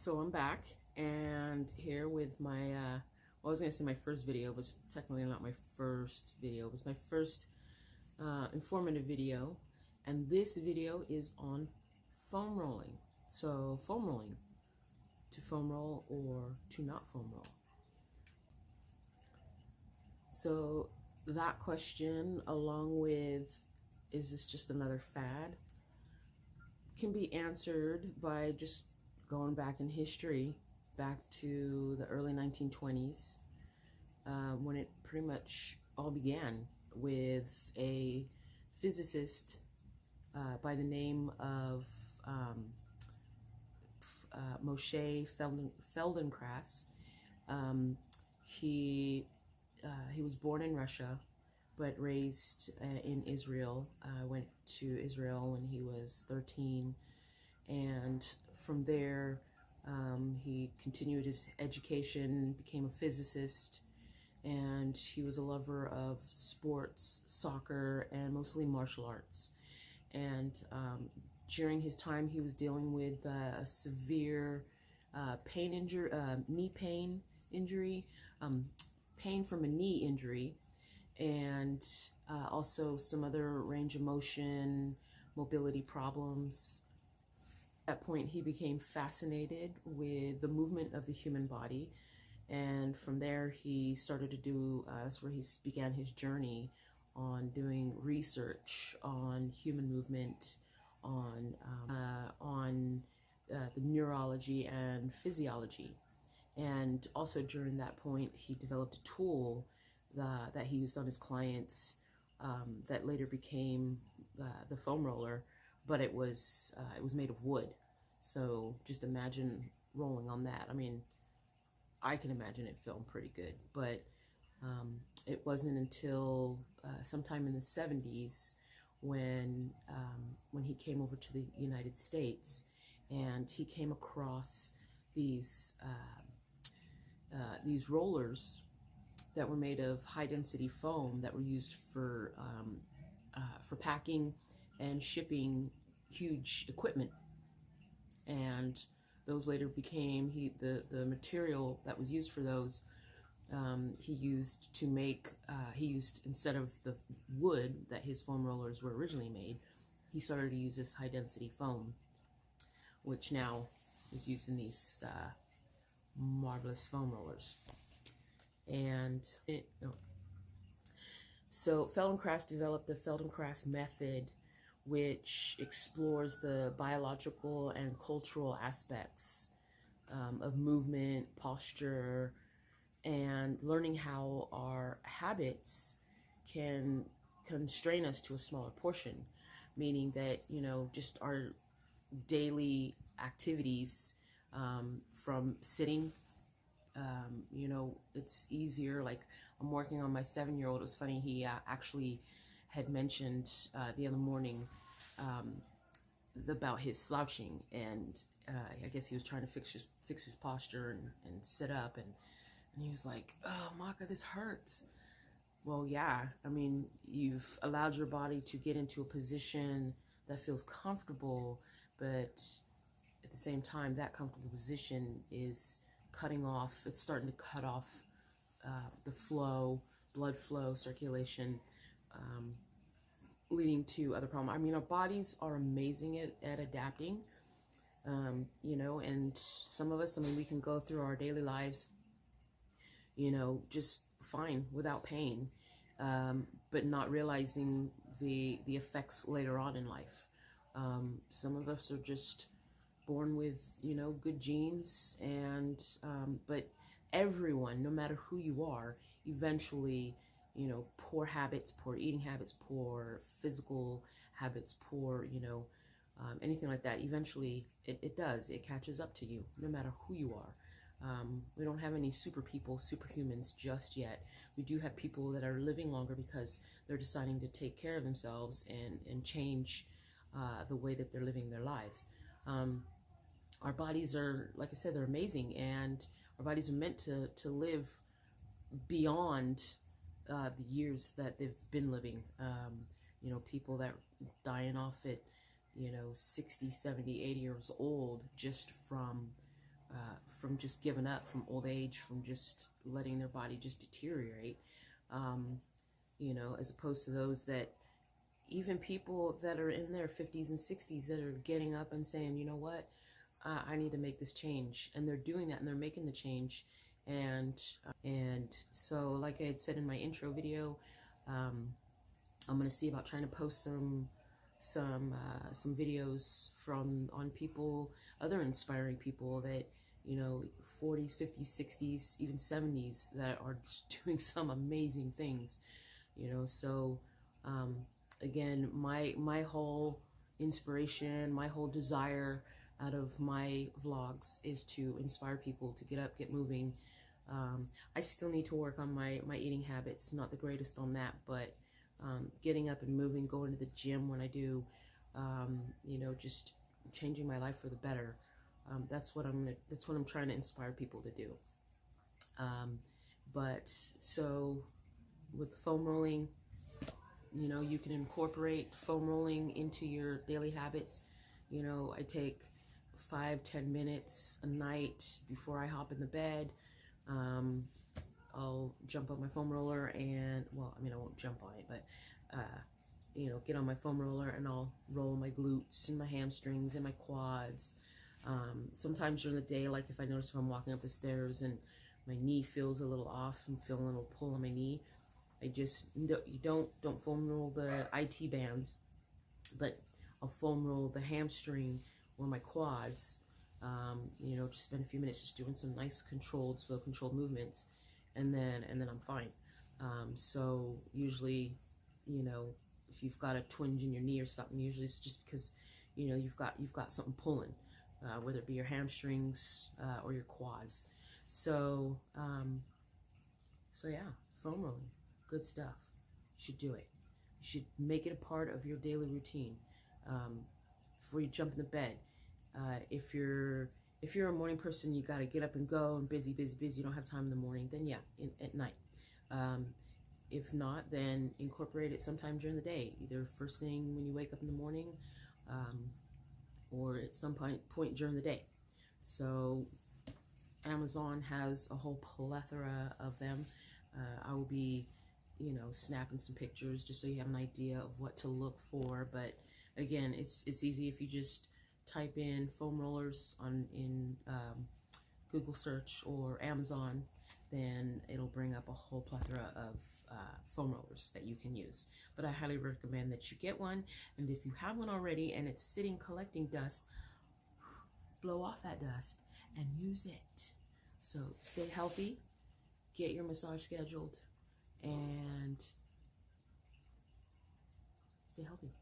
So I'm back and here with my, well, I was going to say my first video, but it's technically not my first video. It was my first informative video, and this video is on foam rolling. So foam rolling, to foam roll or to not foam roll. So that question, along with, is this just another fad, can be answered by just going back in history, back to the early 1920s, when it pretty much all began with a physicist by the name of Moshe Feldenkrais. He was born in Russia, but raised in Israel. Went to Israel when he was 13, and from there he continued his education, became a physicist, and he was a lover of sports, soccer, and mostly martial arts. And during his time, he was dealing with a severe knee pain injury, pain from a knee injury, and also some other range of motion, mobility problems. At that point, he became fascinated with the movement of the human body, and from there he started to do, that's where he began his journey on doing research on human movement, on the neurology and physiology. And also during that point, he developed a tool that he used on his clients that later became the foam roller, but it was made of wood. So just imagine rolling on that. I mean, I can imagine it feeling pretty good, but it wasn't until sometime in the 70s when he came over to the United States, and he came across these rollers that were made of high-density foam that were used for packing and shipping huge equipment. And those later became the material that was used for those. He used to make, instead of the wood that his foam rollers were originally made, he started to use this high-density foam, which now is used in these marvelous foam rollers. And so Feldenkrais developed the Feldenkrais method, which explores the biological and cultural aspects of movement, posture, and learning how our habits can constrain us to a smaller portion, meaning that, you know, just our daily activities, from sitting, you know, it's easier. Like, I'm working on my 7-year-old. It was funny, he actually had mentioned the other morning about his slouching, and I guess he was trying to fix his posture and sit up, and he was like, "Oh, Maka, this hurts." Well, yeah, I mean, you've allowed your body to get into a position that feels comfortable, but at the same time, that comfortable position is cutting off, it's starting to cut off the flow, blood flow, circulation, leading to other problems. I mean, our bodies are amazing at adapting, you know, and some of us, I mean, we can go through our daily lives, you know, just fine without pain, but not realizing the effects later on in life. Some of us are just born with, you know, good genes, and but everyone, no matter who you are, eventually, you know, poor habits, poor eating habits, poor physical habits, poor, you know, anything like that, eventually it catches up to you, no matter who you are. We don't have any super people, superhumans just yet. We do have people that are living longer because they're deciding to take care of themselves and change the way that they're living their lives. Our bodies are, like I said, they're amazing, and our bodies are meant to live beyond the years that they've been living. You know, people that dying off at, you know, 60, 70, 80 years old just from from just giving up, from old age, from just letting their body just deteriorate, you know, as opposed to those that, even people that are in their 50s and 60s that are getting up and saying, you know what, I need to make this change. And they're doing that, and they're making the change. And so, like I had said in my intro video, I'm going to see about trying to post some videos on people, other inspiring people that, you know, 40s, 50s, 60s, even 70s, that are doing some amazing things, you know. So again, my whole inspiration, my whole desire out of my vlogs is to inspire people to get up, get moving. I still need to work on my eating habits. Not the greatest on that, but getting up and moving, going to the gym when I do, you know, just changing my life for the better. That's what I'm trying to inspire people to do. But so with the foam rolling, you know, you can incorporate foam rolling into your daily habits. You know, I take 5-10 minutes a night before I hop in the bed. I'll jump on my foam roller and, well, I mean, I won't jump on it, but, you know, get on my foam roller and I'll roll my glutes and my hamstrings and my quads. Sometimes during the day, like if I notice if I'm walking up the stairs and my knee feels a little off and feeling a little pull on my knee, I just, you don't foam roll the IT bands, but I'll foam roll the hamstring or my quads. You know, just spend a few minutes just doing some nice controlled, slow controlled movements, and then I'm fine. So usually, you know, if you've got a twinge in your knee or something, usually it's just because, you know, you've got something pulling, whether it be your hamstrings or your quads. So so yeah, foam rolling, good stuff. You should do it. You should make it a part of your daily routine. Before you jump in the bed, if you're a morning person, you got to get up and go and busy, you don't have time in the morning, then yeah, at night. If not, then incorporate it sometime during the day, either first thing when you wake up in the morning, or at some point during the day. So Amazon has a whole plethora of them. I will be, you know, snapping some pictures just so you have an idea of what to look for. But again, it's easy if you just type in foam rollers in Google search or Amazon, then it'll bring up a whole plethora of foam rollers that you can use. But I highly recommend that you get one, and if you have one already and it's sitting collecting dust, blow off that dust and use it. So stay healthy, get your massage scheduled, and stay healthy.